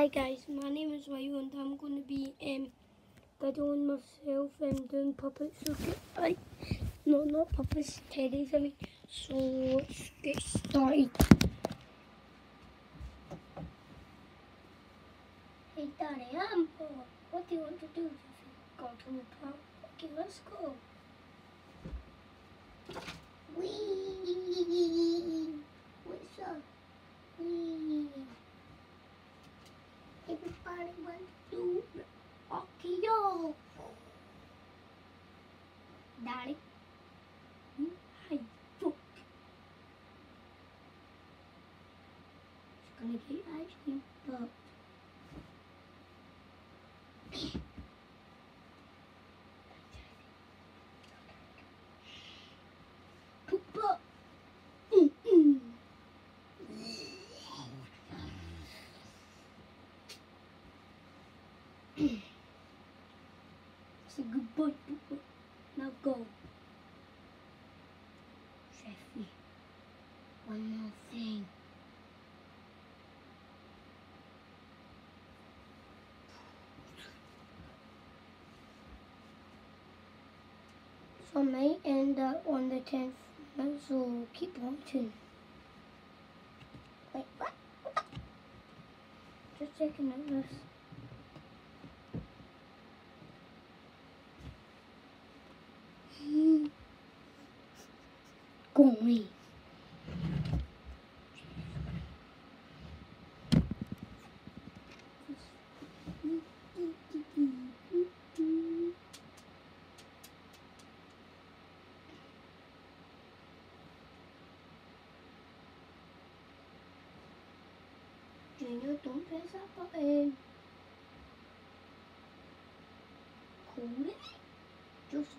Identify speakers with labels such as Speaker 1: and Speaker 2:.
Speaker 1: Hi guys, my name is Ryu and I'm going to be videoing myself and doing puppets. No, not puppets, teddies I mean. So let's get started. Hey Daddy, I'm bored. What do you want to do? Go to the park. Okay, let's go. Wee! What's up? Wee! Everybody want to do okay, yo! Daddy, hi, look. It's gonna get ice cream, but Poopa. It's a good boy, Poopa. Now go. Jeffy, one more thing. So I may end up on the 10th minute, so keep watching. Wait, what? Just checking out this. Go away. Junior, don't press that button. Cool it. Just